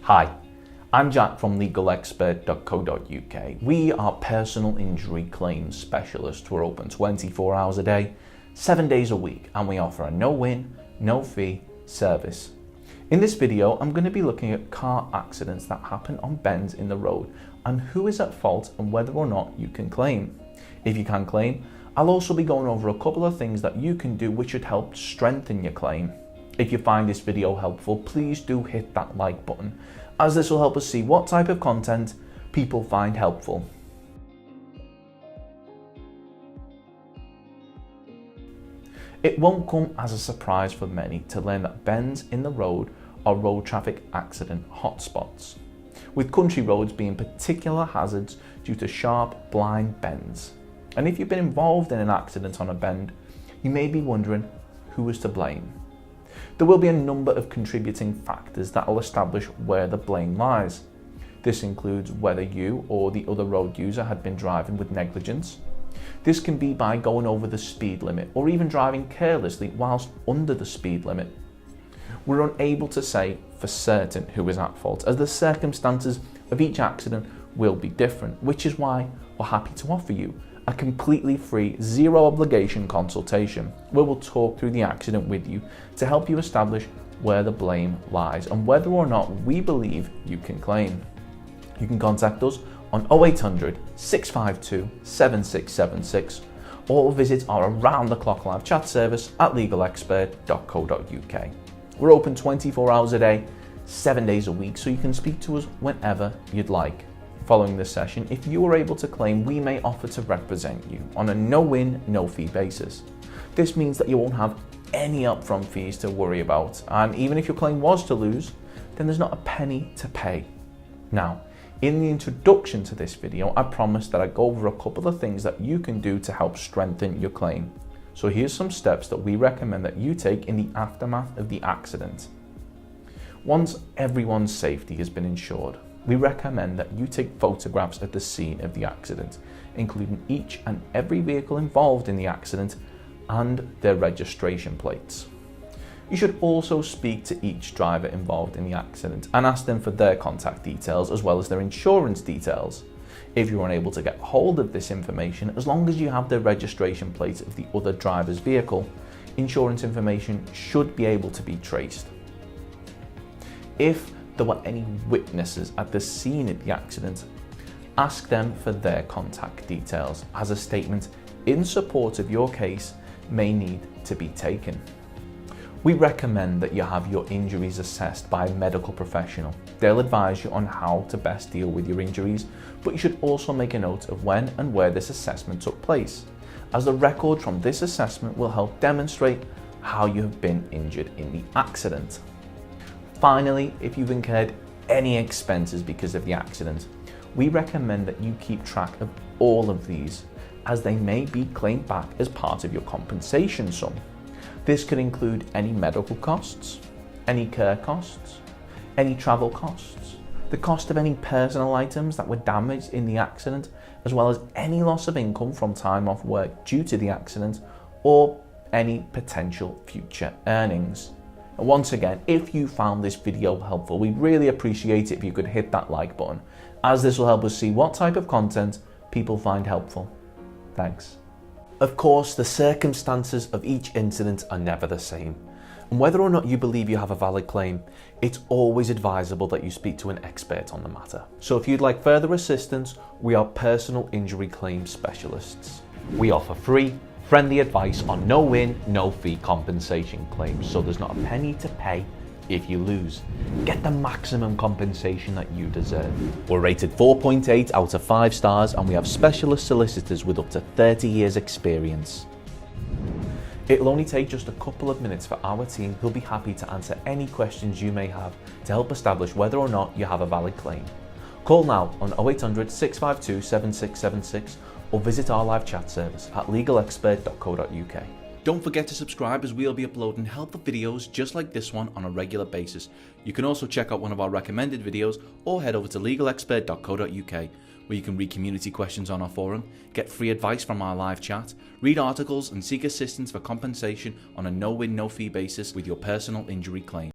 Hi, I'm Jack from legalexpert.co.uk. We are personal injury claims specialists. We're open 24 hours a day, 7 days a week, and we offer a no-win, no-fee service. In this video, I'm going to be looking at car accidents that happen on bends in the road and who is at fault and whether or not you can claim. If you can claim, I'll also be going over a couple of things that you can do which should help strengthen your claim. If you find this video helpful, please do hit that like button, as this will help us see what type of content people find helpful. It won't come as a surprise for many to learn that bends in the road are road traffic accident hotspots, with country roads being particular hazards due to sharp, blind bends. And if you've been involved in an accident on a bend, you may be wondering who is to blame. There will be a number of contributing factors that will establish where the blame lies. This includes whether you or the other road user had been driving with negligence. This can be by going over the speed limit or even driving carelessly whilst under the speed limit. We're unable to say for certain who is at fault, as the circumstances of each accident will be different, which is why we're happy to offer you a completely free, zero obligation consultation where we'll talk through the accident with you to help you establish where the blame lies and whether or not we believe you can claim. You can contact us on 0800 652 7676 or visit our around-the-clock live chat service at legalexpert.co.uk. We're open 24 hours a day, 7 days a week, so you can speak to us whenever you'd like. Following this session, if you are able to claim, we may offer to represent you on a no-win, no-fee basis. This means that you won't have any upfront fees to worry about, and even if your claim was to lose, then there's not a penny to pay. Now, in the introduction to this video, I promised that I'd go over a couple of things that you can do to help strengthen your claim. So here's some steps that we recommend that you take in the aftermath of the accident. Once everyone's safety has been ensured, we recommend that you take photographs at the scene of the accident, including each and every vehicle involved in the accident and their registration plates. You should also speak to each driver involved in the accident and ask them for their contact details as well as their insurance details. If you're unable to get hold of this information, as long as you have the registration plate of the other driver's vehicle, insurance information should be able to be traced. If there were any witnesses at the scene of the accident, ask them for their contact details, as a statement in support of your case may need to be taken. We recommend that you have your injuries assessed by a medical professional. They'll advise you on how to best deal with your injuries, but you should also make a note of when and where this assessment took place, as the record from this assessment will help demonstrate how you have been injured in the accident. Finally, if you've incurred any expenses because of the accident, we recommend that you keep track of all of these, as they may be claimed back as part of your compensation sum. This could include any medical costs, any care costs, any travel costs, the cost of any personal items that were damaged in the accident, as well as any loss of income from time off work due to the accident, or any potential future earnings. And once again, if you found this video helpful, we'd really appreciate it if you could hit that like button, as this will help us see what type of content people find helpful. Thanks. Of course, the circumstances of each incident are never the same, and whether or not you believe you have a valid claim, it's always advisable that you speak to an expert on the matter. So if you'd like further assistance, we are personal injury claim specialists. We offer free, friendly advice on no-win, no-fee compensation claims, so there's not a penny to pay if you lose. Get the maximum compensation that you deserve. We're rated 4.8 out of 5 stars, and we have specialist solicitors with up to 30 years experience. It'll only take just a couple of minutes for our team, who'll be happy to answer any questions you may have to help establish whether or not you have a valid claim. Call now on 0800 652 7676 or visit our live chat service at legalexpert.co.uk. Don't forget to subscribe, as we'll be uploading helpful videos just like this one on a regular basis. You can also check out one of our recommended videos or head over to legalexpert.co.uk, where you can read community questions on our forum, get free advice from our live chat, read articles and seek assistance for compensation on a no-win, no-fee basis with your personal injury claim.